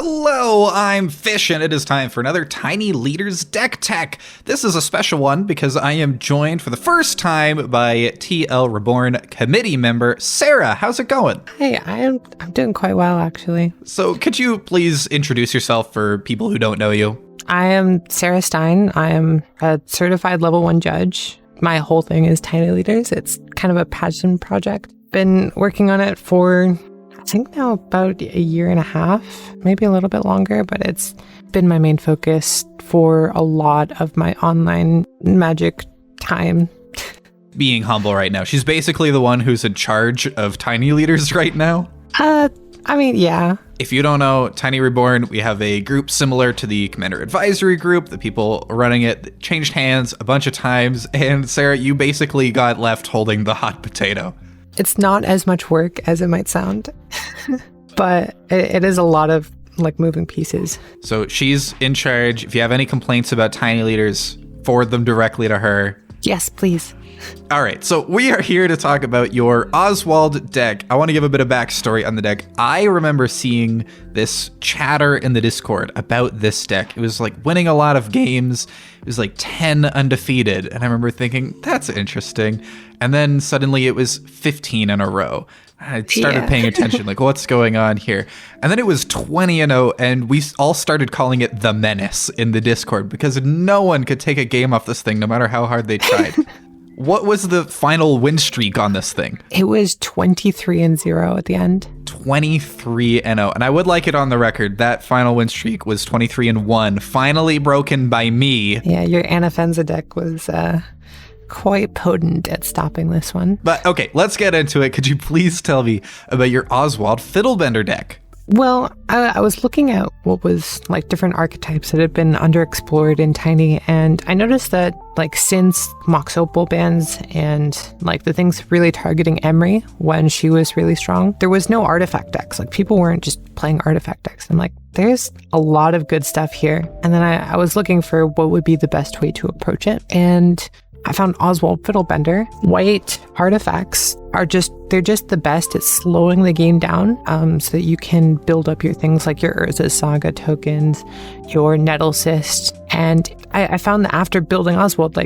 Hello, I'm Fish, and it is time for another Tiny Leaders Deck Tech. This is a special one because I am joined for the first time by TL Reborn committee member Sarah. How's it going? Hey, I'm doing quite well, actually. So could you please introduce yourself for people who don't know you? I am Sarah Stein. I am a certified level 1 judge. My whole thing is Tiny Leaders. It's kind of a passion project. Been working on it for, I think now about a year and a half, maybe a little bit longer, but it's been my main focus for a lot of my online Magic time. Being humble right now. She's basically the one who's in charge of Tiny Leaders right now. Yeah. If you don't know, Tiny Reborn, we have a group similar to the Commander Advisory Group. The people running it changed hands a bunch of times. And Sarah, you basically got left holding the hot potato. It's not as much work as it might sound, but it is a lot of moving pieces. So she's in charge. If you have any complaints about Tiny Leaders, forward them directly to her. Yes, please. All right, so we are here to talk about your Oswald deck. I want to give a bit of backstory on the deck. I remember seeing this chatter in the Discord about this deck. It was winning a lot of games. It was 10 undefeated. And I remember thinking, that's interesting. And then suddenly it was 15 in a row. I started paying attention, what's going on here? And then it was 20-0, and we all started calling it the Menace in the Discord because no one could take a game off this thing no matter how hard they tried. What was the final win streak on this thing? It was 23-0 at the end. 23-0. And I would like it on the record. That final win streak was 23-1, finally broken by me. Yeah, your Anafenza deck was quite potent at stopping this one. But okay, let's get into it. Could you please tell me about your Oswald Fiddlebender deck? Well, I was looking at what was different archetypes that had been underexplored in Tiny, and I noticed that since Mox Opal bans and the things really targeting Emery when she was really strong, there was no artifact decks. People weren't just playing artifact decks. I'm like, there's a lot of good stuff here. And then I was looking for what would be the best way to approach it, and I found Oswald Fiddlebender. White artifacts they're just the best at slowing the game down so that you can build up your things like your Urza's Saga tokens, your Nettle Cyst. And I found that after building Oswald,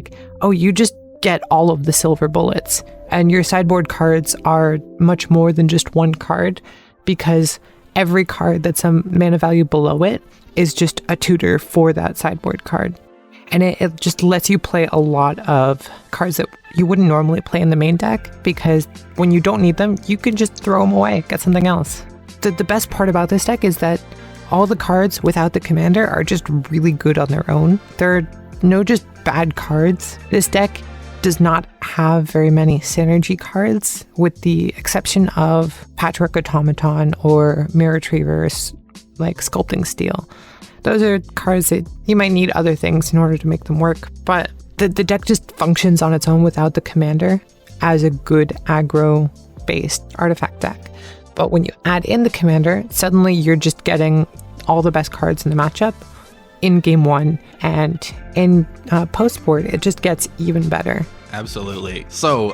you just get all of the silver bullets. And your sideboard cards are much more than just one card because every card that's a mana value below it is just a tutor for that sideboard card. And it just lets you play a lot of cards that you wouldn't normally play in the main deck because when you don't need them, you can just throw them away, get something else. The best part about this deck is that all the cards without the commander are just really good on their own. There are no just bad cards. This deck does not have very many synergy cards with the exception of Patchwork Automaton or Mirror Retrievers like Sculpting Steel. Those are cards that you might need other things in order to make them work, but the deck just functions on its own without the commander as a good aggro-based artifact deck. But when you add in the commander, suddenly you're just getting all the best cards in the matchup in game one, and in post-board, it just gets even better. Absolutely. So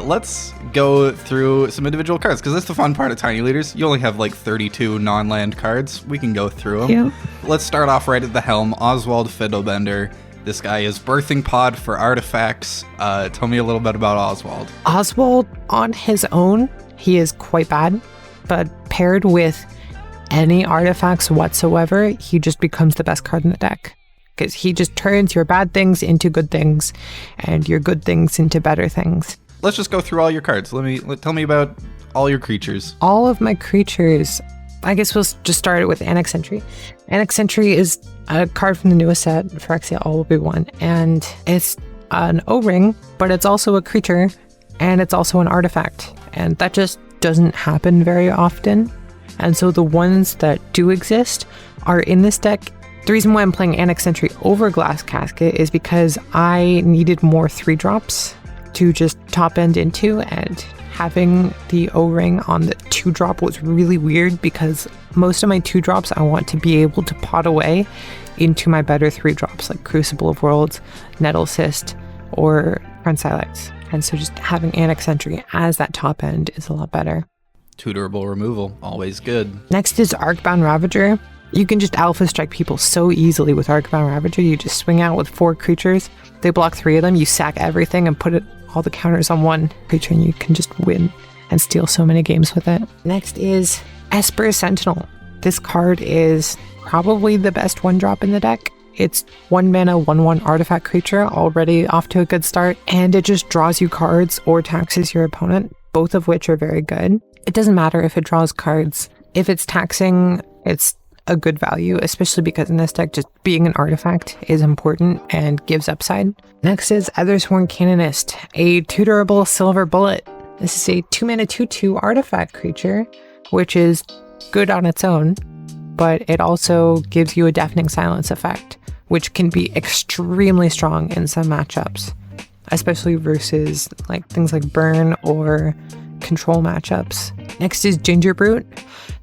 let's go through some individual cards because that's the fun part of Tiny Leaders. You only have 32 non-land cards. We can go through them. Yeah. Let's start off right at the helm. Oswald Fiddlebender. This guy is Birthing Pod for artifacts. Tell me a little bit about Oswald. Oswald, on his own, he is quite bad, but paired with any artifacts whatsoever, he just becomes the best card in the deck. Because he just turns your bad things into good things and your good things into better things. Let's just go through all your cards. Tell me about all your creatures. All of my creatures, I guess we'll just start it with Annex Sentry. Annex Sentry is a card from the newest set, Phyrexia All Will Be One, and it's an O-ring, but it's also a creature and it's also an artifact. And that just doesn't happen very often. And so the ones that do exist are in this deck. The reason why I'm playing Annex Sentry over Glass Casket is because I needed more 3-drops to just top end into, and having the O-ring on the 2-drop was really weird because most of my 2-drops I want to be able to pot away into my better 3-drops like Crucible of Worlds, Nettle Cyst, or Front Silex. And so just having Annex Sentry as that top end is a lot better. Tutorable removal, always good. Next is Arcbound Ravager. You can just alpha strike people so easily with Arcbound Ravager. You just swing out with 4 creatures. They block 3 of them. You sack everything and put all the counters on 1 creature, and you can just win and steal so many games with it. Next is Esper Sentinel. This card is probably the best 1-drop in the deck. It's 1 mana, 1/1 artifact creature, already off to a good start, and it just draws you cards or taxes your opponent, both of which are very good. It doesn't matter if it draws cards. If it's taxing, it's a good value, especially because in this deck, just being an artifact is important and gives upside. Next is Ethersworn Canonist, a tutorable silver bullet. This is a 2 mana 2/2 artifact creature, which is good on its own, but it also gives you a deafening silence effect, which can be extremely strong in some matchups, especially versus like things like burn or control matchups. Next is Ginger Brute.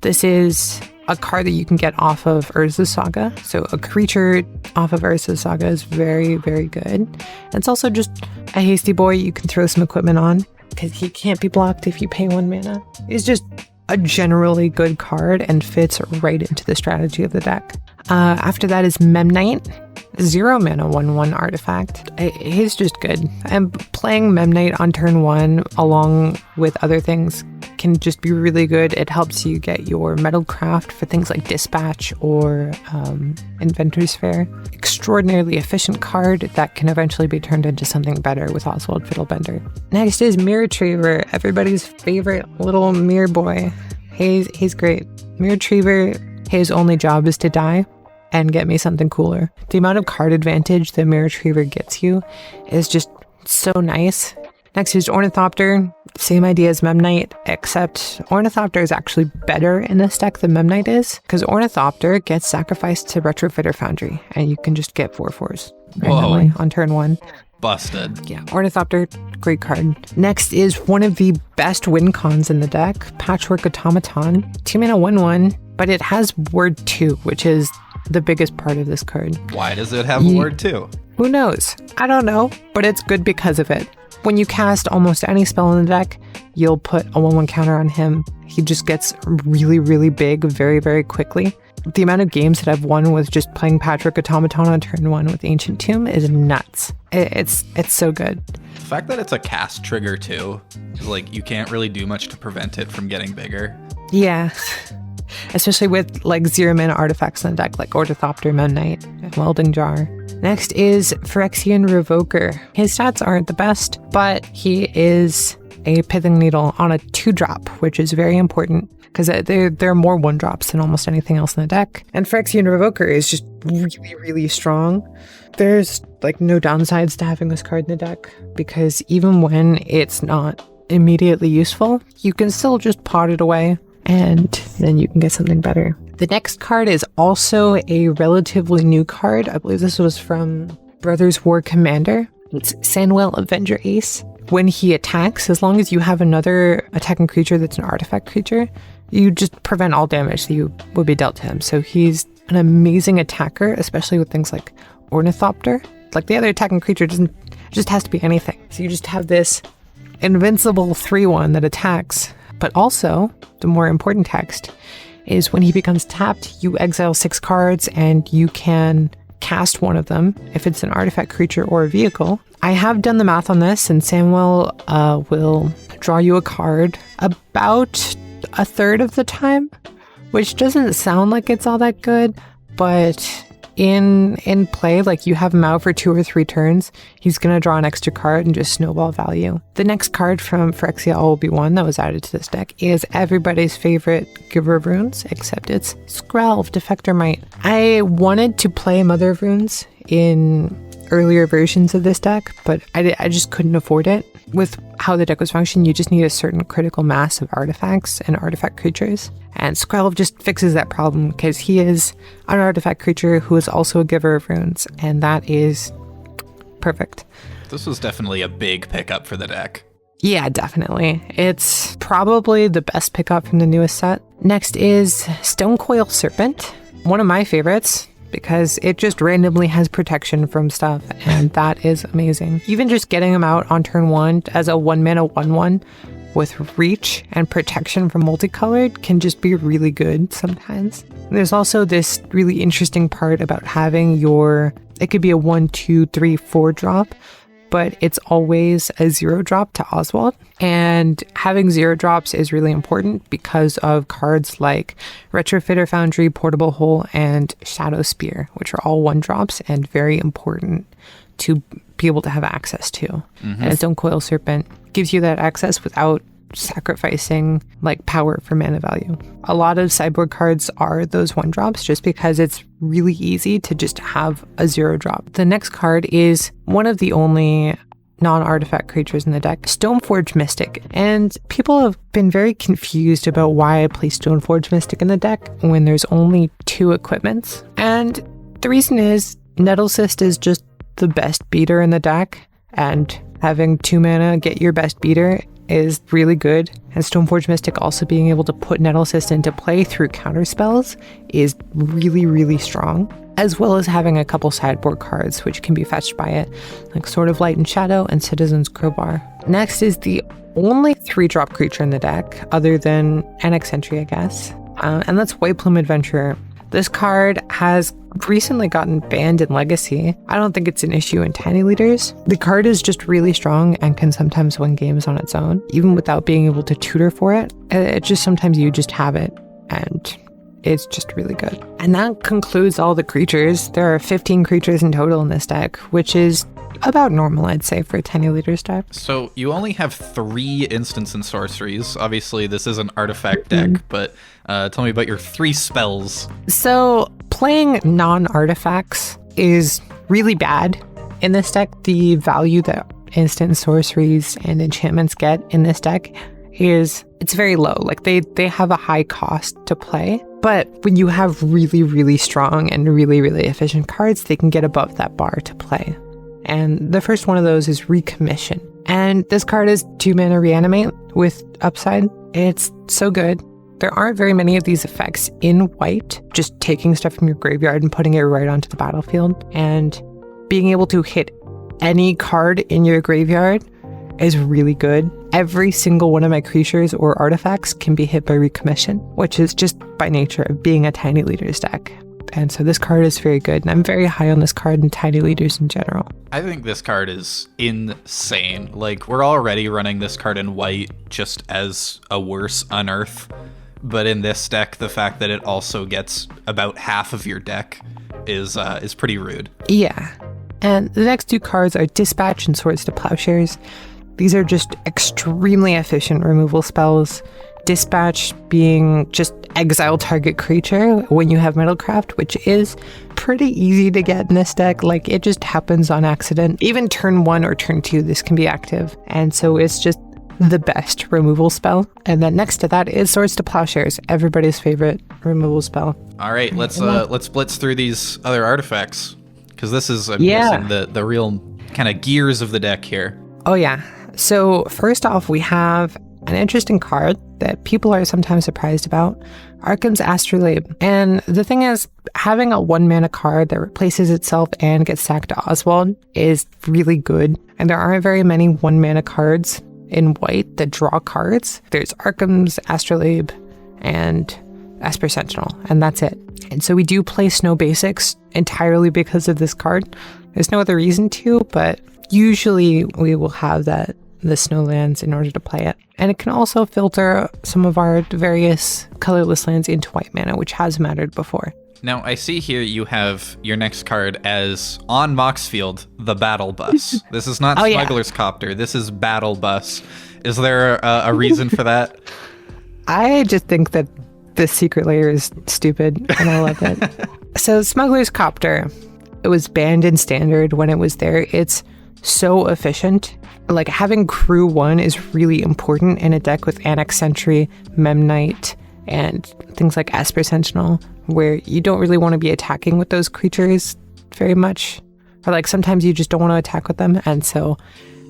This is a card that you can get off of Urza's Saga. So a creature off of Urza's Saga is very, very good. It's also just a hasty boy you can throw some equipment on because he can't be blocked if you pay 1 mana. It's just a generally good card and fits right into the strategy of the deck. After that is Memnite, 0 mana 1/1 artifact. He's just good. And playing Memnite on turn 1 along with other things can just be really good. It helps you get your Metalcraft for things like Dispatch or Inventor's Fair. Extraordinarily efficient card that can eventually be turned into something better with Oswald Fiddlebender. Next is Mirror Retriever, everybody's favorite little mirror boy. He's great. Mirror Retriever, his only job is to die and get me something cooler. The amount of card advantage that Mirror Retriever gets you is just so nice. Next is Ornithopter. Same idea as Memnite, except Ornithopter is actually better in this deck than Memnite is, because Ornithopter gets sacrificed to Retrofitter Foundry, and you can just get 4/4s randomly on turn 1. Busted. Yeah, Ornithopter, great card. Next is one of the best win cons in the deck, Patchwork Automaton. 2 mana 1/1, but it has Word 2, which is the biggest part of this card. Why does it have Word 2? Who knows? I don't know, but it's good because of it. When you cast almost any spell in the deck, you'll put a 1/1 counter on him. He just gets really, really big very, very quickly. The amount of games that I've won with just playing Patchwork Automaton on turn 1 with Ancient Tomb is nuts. It's so good. The fact that it's a cast trigger too is like you can't really do much to prevent it from getting bigger. Yeah. Especially with like 0 mana artifacts in the deck like Ornithopter, Memnite, and Welding Jar. Next is Phyrexian Revoker. His stats aren't the best, but he is a Pithing Needle on a 2-drop, which is very important because there are more 1-drops than almost anything else in the deck. And Phyrexian Revoker is just really, really strong. There's like no downsides to having this card in the deck because even when it's not immediately useful, you can still just pot it away and then you can get something better. The next card is also a relatively new card. I believe this was from Brothers War Commander. It's Sanwell, Avenger Ace. When he attacks, as long as you have another attacking creature that's an artifact creature, you just prevent all damage that you would be dealt to him. So he's an amazing attacker, especially with things like Ornithopter. Like the other attacking creature just has to be anything. So you just have this invincible 3/1 that attacks. But also, the more important text is when he becomes tapped, you exile 6 cards and you can cast one of them if it's an artifact creature or a vehicle. I have done the math on this, and Sanwell will draw you a card about a third of the time, which doesn't sound like it's all that good, but in play, like you have him out for 2 or 3 turns, he's going to draw an extra card and just snowball value. The next card from Phyrexia All Will Be One that was added to this deck is everybody's favorite Giver of Runes, except it's Skrelv, Defector Might. I wanted to play Mother of Runes in earlier versions of this deck, but I just couldn't afford it. With how the deck was functioning, you just need a certain critical mass of artifacts and artifact creatures. And Skrelv just fixes that problem because he is an artifact creature who is also a Giver of Runes, and that is perfect. This was definitely a big pickup for the deck. Yeah, definitely. It's probably the best pickup from the newest set. Next is Stonecoil Serpent, one of my favorites, because it just randomly has protection from stuff, and that is amazing. Even just getting him out on turn 1 as a 1 mana 1/1 with reach and protection from multicolored can just be really good sometimes. There's also this really interesting part about having it could be a 1, 2, 3, 4 drop, but it's always a 0 drop to Oswald. And having 0 drops is really important because of cards like Retrofitter Foundry, Portable Hole, and Shadow Spear, which are all 1 drops and very important to be able to have access to. And Stone Coil Serpent gives you that access without sacrificing like power for mana value. A lot of sideboard cards are those 1 drops just because it's really easy to just have a 0 drop. The next card is one of the only non-artifact creatures in the deck, Stoneforge Mystic. And people have been very confused about why I play Stoneforge Mystic in the deck when there's only 2 equipments. And the reason is Nettlecyst is just the best beater in the deck, and having 2 mana get your best beater is really good. And Stoneforge Mystic also being able to put Nettlecyst into play through counterspells is really, really strong, as well as having a couple sideboard cards which can be fetched by it, like Sword of Light and Shadow and Citizen's Crowbar. Next is the only 3-drop creature in the deck, other than Annex Entry, I guess, and that's White Plume Adventurer. This card has recently gotten banned in Legacy. I don't think it's an issue in Tiny Leaders. The card is just really strong and can sometimes win games on its own, even without being able to tutor for it. It just sometimes you just have it, and it's just really good. And that concludes all the creatures. There are 15 creatures in total in this deck, which is about normal, I'd say, for a Tiny Leaders deck. So you only have 3 instants and sorceries. Obviously, this is an artifact deck, but tell me about your 3 spells. So playing non-artifacts is really bad in this deck. The value that instant sorceries and enchantments get in this deck it's very low. Like they have a high cost to play, but when you have really, really strong and really, really efficient cards, they can get above that bar to play. And the first one of those is Recommission. And this card is 2 mana Reanimate with upside. It's so good. There aren't very many of these effects in white, just taking stuff from your graveyard and putting it right onto the battlefield. And being able to hit any card in your graveyard is really good. Every single one of my creatures or artifacts can be hit by Recommission, which is just by nature of being a Tiny Leaders deck. And so this card is very good, and I'm very high on this card and Tiny Leaders in general. I think this card is insane. Like, we're already running this card in white just as a worse Unearth, but in this deck, the fact that it also gets about half of your deck is pretty rude. Yeah. And the next 2 cards are Dispatch and Swords to Plowshares. These are just extremely efficient removal spells. Dispatch being just exile target creature when you have Metalcraft, which is pretty easy to get in this deck. Like, it just happens on accident. Even turn 1 or turn 2, this can be active. And so it's just the best removal spell. And then next to that is Swords to Plowshares, everybody's favorite removal spell. All right, let's blitz through these other artifacts, because this is missing the real kind of gears of the deck here. Oh yeah. So first off, we have an interesting card that people are sometimes surprised about, Arkham's Astrolabe. And the thing is, having a 1 mana card that replaces itself and gets sacked to Oswald is really good. And there aren't very many 1 mana cards in white that draw cards. There's Arkham's Astrolabe and Esper Sentinel, and that's it. And so we do play Snow Basics entirely because of this card. There's no other reason to, but usually we will have the Snowlands in order to play it. And it can also filter some of our various colorless lands into white mana, which has mattered before. Now, I see here you have your next card as, on Moxfield, the Battle Bus. This is not Smuggler's Copter. This is Battle Bus. Is there a reason for that? I just think that the secret layer is stupid, and I love it. So Smuggler's Copter, it was banned in Standard when it was there. It's so efficient. Like, having Crew 1 is really important in a deck with Annex Sentry, Memnite, and things like Esper Sentinel, where you don't really want to be attacking with those creatures very much. Or like sometimes you just don't want to attack with them. And so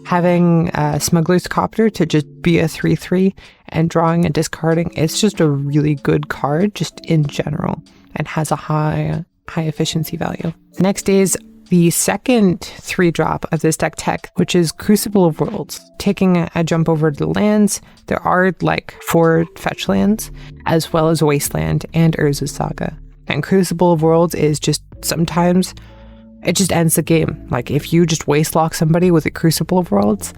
having Smuggler's Copter to just be a 3/3 and drawing and discarding, it's just a really good card just in general and has a high efficiency value. Next is the second 3-drop of this deck tech, which is Crucible of Worlds. Taking a jump over to the lands, there are like 4 fetch lands, as well as Wasteland and Urza's Saga. And Crucible of Worlds is just sometimes, it just ends the game. Like if you just waste lock somebody with a Crucible of Worlds,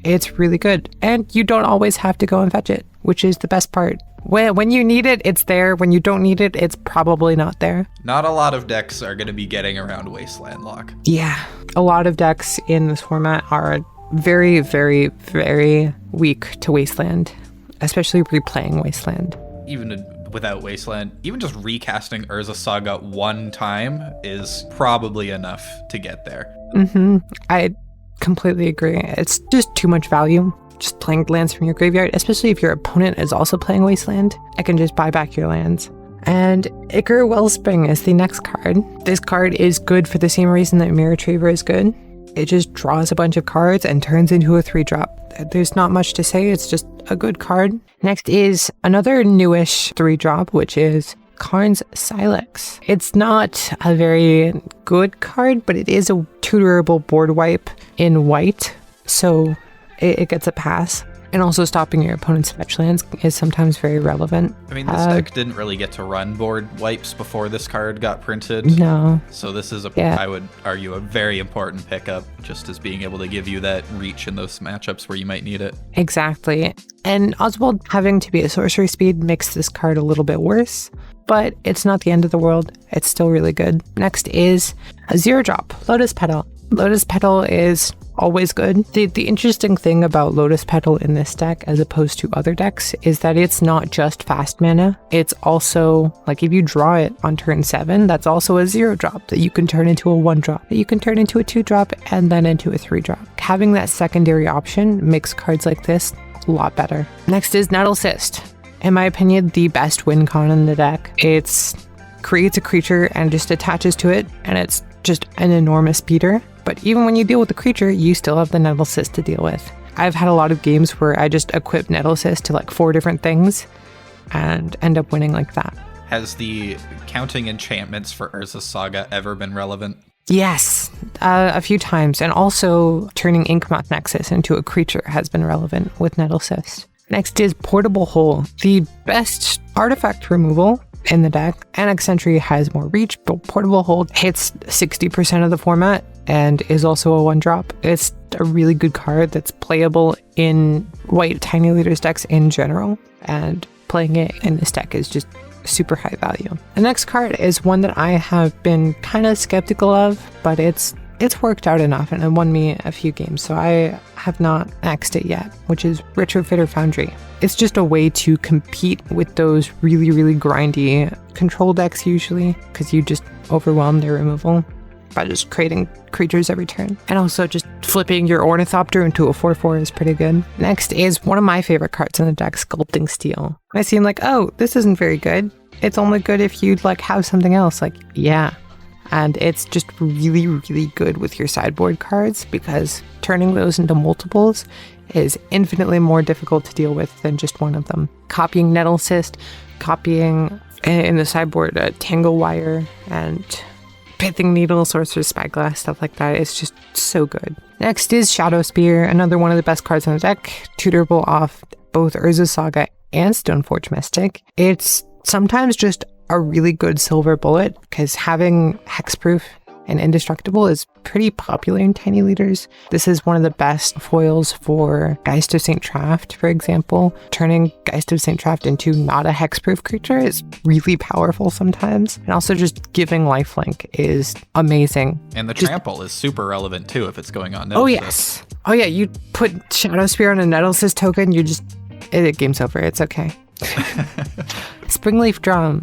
it's really good. And you don't always have to go and fetch it, which is the best part. When you need it, it's there. When you don't need it, it's probably not there. Not a lot of decks are going to be getting around Wasteland lock. Yeah. A lot of decks in this format are very, very, very weak to Wasteland, especially replaying Wasteland. Even without Wasteland, even just recasting Urza's Saga one time is probably enough to get there. I completely agree. It's just too much value. Just playing lands from your graveyard, especially if your opponent is also playing Wasteland. I can just buy back your lands. And Ichor Wellspring is the next card. This card is good for the same reason that Mirror Retriever is good. It just draws a bunch of cards and turns into a 3-drop. There's not much to say, it's just a good card. Next is another newish 3-drop, which is Karn's Silex. It's not a very good card, but it is a tutorable board wipe in white, so it gets a pass. And also stopping your opponent's fetch lands is sometimes very relevant. I mean, this deck didn't really get to run board wipes before this card got printed. No. So this is, I would argue, a very important pickup, just as being able to give you that reach in those matchups where you might need it. Exactly. And Oswald having to be a sorcery speed makes this card a little bit worse, but it's not the end of the world. It's still really good. Next is a 0-drop, Lotus Petal. Lotus Petal is always good. The interesting thing about Lotus Petal in this deck, as opposed to other decks, is that it's not just fast mana. It's also, like, if you draw it on turn 7, that's also a 0-drop that you can turn into a 1-drop, that you can turn into a 2-drop, and then into a 3-drop. Having that secondary option makes cards like this a lot better. Next is Nettle Cyst. In my opinion, the best win con in the deck. It's creates a creature and just attaches to it, and it's just an enormous beater. But even when you deal with the creature, you still have the Nettle Cyst to deal with. I've had a lot of games where I just equip Nettle Cyst to like 4 different things and end up winning like that. Has the counting enchantments for Urza's Saga ever been relevant? Yes, a few times. And also turning Inkmoth Nexus into a creature has been relevant with Nettle Cyst. Next is Portable Hole, the best artifact removal in the deck. Annex Sentry has more reach, but Portable Hole hits 60% of the format and is also a 1-drop. It's a really good card that's playable in white Tiny Leaders decks in general, and playing it in this deck is just super high value. The next card is one that I have been kind of skeptical of, but it's worked out enough and it won me a few games, so I have not axed it yet, which is Retrofitter Foundry. It's just a way to compete with those really, really grindy control decks usually, because you just overwhelm their removal by just creating creatures every turn. And also just flipping your Ornithopter into a 4/4 is pretty good. Next is one of my favorite cards in the deck, Sculpting Steel. I seem like, oh, this isn't very good. It's only good if you like have something else. Like, yeah. And it's just really, really good with your sideboard cards, because turning those into multiples is infinitely more difficult to deal with than just one of them. Copying Nettle Cyst, copying in the sideboard Tangle Wire, and Pithing Needle, Sorcerer's Spyglass, stuff like that. It's just so good. Next is Shadow Spear, another one of the best cards in the deck, tutorable off both Urza's Saga and Stoneforge Mystic. It's sometimes just a really good silver bullet, because having hexproof and indestructible is pretty popular in Tiny Leaders. This is one of the best foils for Geist of St. Traft, for example. Turning Geist of St. Traft into not a hexproof creature is really powerful sometimes. And also just giving lifelink is amazing. And the trample is super relevant too if it's going on. Oh yes. Oh yeah, you put Shadow Spear on a Nettle Cyst token, game's over, it's okay. Springleaf Drum.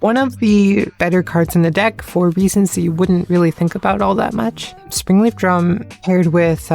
One of the better cards in the deck for reasons that you wouldn't really think about all that much. Springleaf Drum paired with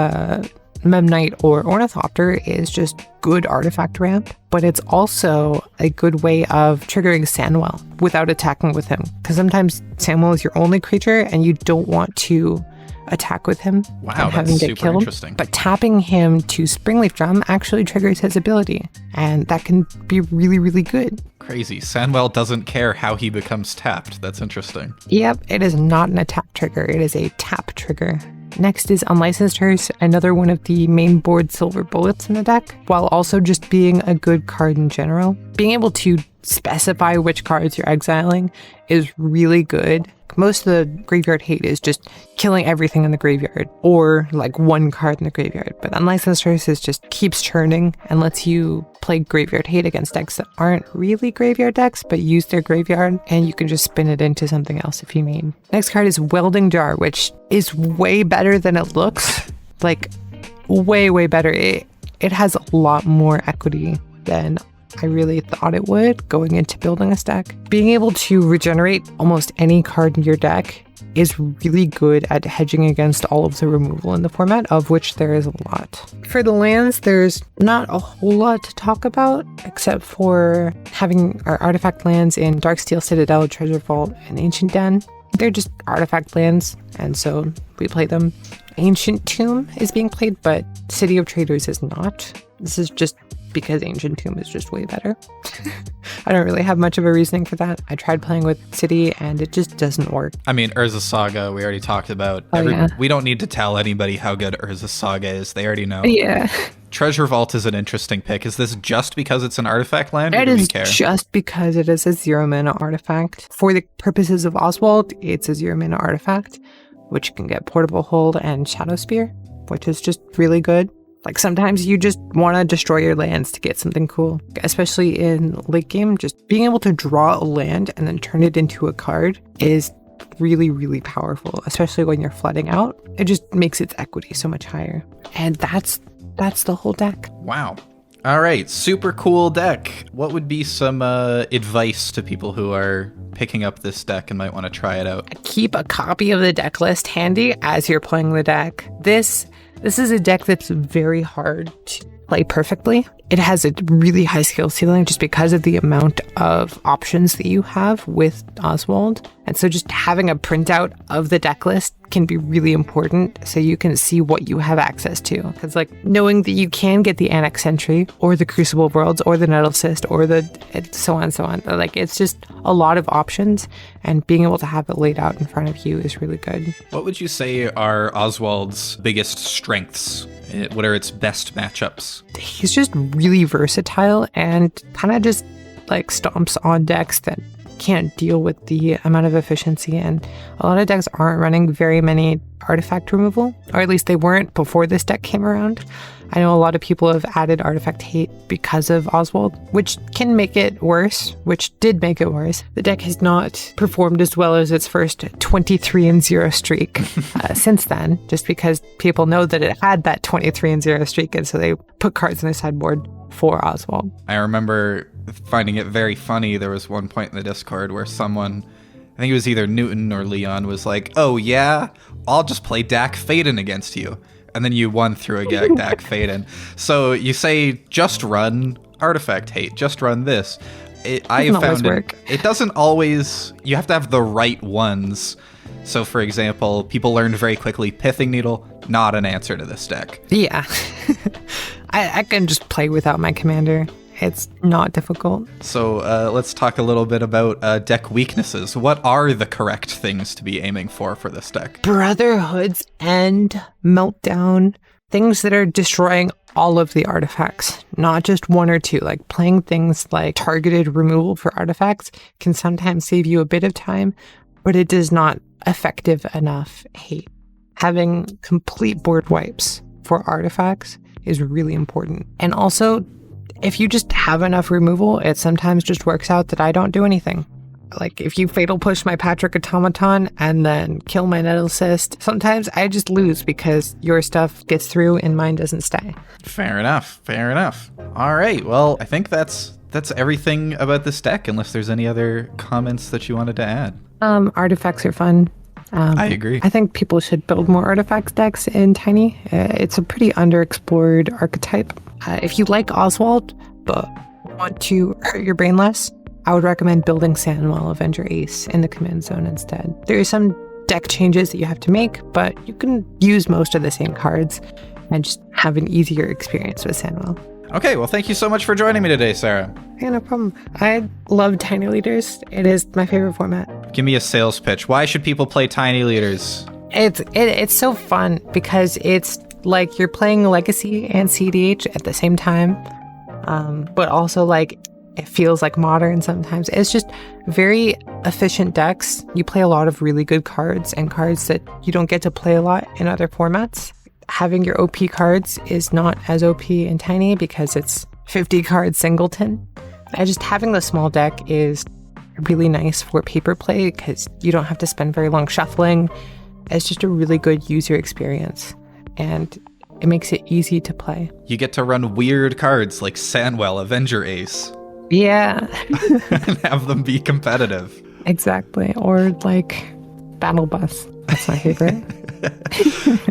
Memnite or Ornithopter is just good artifact ramp, but it's also a good way of triggering Sanwell without attacking with him. Because sometimes Sanwell is your only creature and you don't want to attack with him and have him get killed. Interesting. But tapping him to Springleaf Drum actually triggers his ability, and that can be really, really good. Crazy. Sanwell doesn't care how he becomes tapped. That's interesting. Yep, it is not an attack trigger. It is a tap trigger. Next is Unlicensed Hearse, another one of the main board silver bullets in the deck, while also just being a good card in general. Being able to specify which cards you're exiling is really good. Most of the graveyard hate is just killing everything in the graveyard, or like one card in the graveyard. But Unlicensed Hearse is just keeps churning and lets you play graveyard hate against decks that aren't really graveyard decks, but use their graveyard, and you can just spin it into something else if you need. Next card is Welding Jar, which is way better than it looks. Like, way, way better. It has a lot more equity than I really thought it would going into building a stack. Being able to regenerate almost any card in your deck is really good at hedging against all of the removal in the format, of which there is a lot. For the lands, there's not a whole lot to talk about, except for having our artifact lands in Darksteel Citadel, Treasure Vault, and Ancient Den. They're just artifact lands, and so we play them. Ancient Tomb is being played, but City of Traders is not. This is just because Ancient Tomb is just way better. I don't really have much of a reasoning for that. I tried playing with City and it just doesn't work. I mean, Urza Saga, we already talked about. We don't need to tell anybody how good Urza Saga is. They already know. Yeah. Treasure Vault is an interesting pick. Is this just because it's an artifact land? Or it is just because it is a 0-mana artifact. For the purposes of Oswald, it's a 0-mana artifact, which can get Portable Hold and Shadow Spear, which is just really good. Like, sometimes you just want to destroy your lands to get something cool, especially in late game. Just being able to draw a land and then turn it into a card is really, really powerful, especially when you're flooding out. It just makes its equity so much higher. And that's the whole deck. Wow. All right, super cool deck. What would be some advice to people who are picking up this deck and might want to try it out? Keep a copy of the deck list handy as you're playing the deck. This is a deck that's very hard to play perfectly. It has a really high skill ceiling just because of the amount of options that you have with Oswald. And so just having a printout of the deck list can be really important so you can see what you have access to. Because like knowing that you can get the Annex Sentry or the Crucible of Worlds or the Nettle Cyst or the so on. Like, it's just a lot of options, and being able to have it laid out in front of you is really good. What would you say are Oswald's biggest strengths? What are its best matchups? He's just really versatile and kind of just like stomps on decks that can't deal with the amount of efficiency, and a lot of decks aren't running very many artifact removal, or at least they weren't before this deck came around. I know a lot of people have added artifact hate because of Oswald, which can make it worse, which did make it worse. The deck has not performed as well as its first 23-0 streak since then, just because people know that it had that 23-0 streak, and so they put cards in the sideboard for Oswald. I remember finding it very funny. There was one point in the Discord where someone, I think it was either Newton or Leon, was like, "Oh yeah, I'll just play Dak Faden against you." And then you won through a Dak Faden. So you say, just run artifact hate, just run this. I have found it doesn't always, you have to have the right ones. So for example, people learned very quickly, Pithing Needle, not an answer to this deck. Yeah. I can just play without my commander. It's not difficult. So let's talk a little bit about deck weaknesses. What are the correct things to be aiming for this deck? Brotherhood's End, Meltdown, things that are destroying all of the artifacts, not just one or two. Like playing things like targeted removal for artifacts can sometimes save you a bit of time, but it does not effective enough hate. Having complete board wipes for artifacts is really important. And also, if you just have enough removal, it sometimes just works out that I don't do anything. Like, if you Fatal Push my Patrick Automaton and then kill my Nettle Cyst, sometimes I just lose because your stuff gets through and mine doesn't stay. Fair enough. All right, well, I think that's everything about this deck, unless there's any other comments that you wanted to add. Artifacts are fun. I agree. I think people should build more artifacts decks in Tiny. It's a pretty underexplored archetype. If you like Oswald, but want to hurt your brain less, I would recommend building Sanwell, Avenger Ace in the command zone instead. There are some deck changes that you have to make, but you can use most of the same cards and just have an easier experience with Sanwell. Okay, well, thank you so much for joining me today, Sarah. Yeah, no problem. I love Tiny Leaders. It is my favorite format. Give me a sales pitch. Why should people play Tiny Leaders? It's so fun because it's like you're playing Legacy and CDH at the same time, but also like it feels like modern sometimes. It's just very efficient decks. You play a lot of really good cards and cards that you don't get to play a lot in other formats. Having your OP cards is not as OP in Tiny because it's 50 card singleton. And just having the small deck is really nice for paper play because you don't have to spend very long shuffling. It's just a really good user experience, and it makes it easy to play. You get to run weird cards like Sanwell, Avenger Ace. Yeah. And have them be competitive. Exactly. Or like Battle Bus. That's my favorite.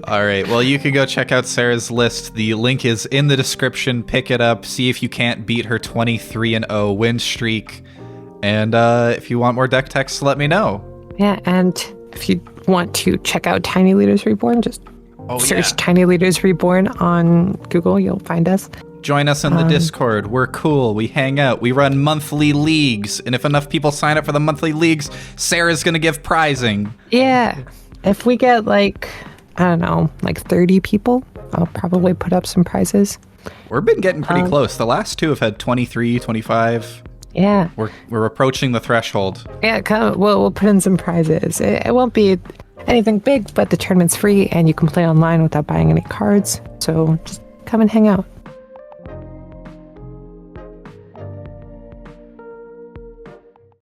All right. Well, you can go check out Sarah's list. The link is in the description. Pick it up. See if you can't beat her 23-0 win streak. And if you want more deck text, let me know. Yeah, and if you want to check out Tiny Leaders Reborn, just search Tiny Leaders Reborn on Google. You'll find us. Join us in the Discord. We're cool. We hang out. We run monthly leagues. And if enough people sign up for the monthly leagues, Sarah's going to give prizing. Yeah. If we get like, I don't know, like 30 people, I'll probably put up some prizes. We've been getting pretty close. The last two have had 23, 25. Yeah. We're approaching the threshold. Yeah, we'll put in some prizes. It won't be anything big, but the tournament's free and you can play online without buying any cards. So just come and hang out.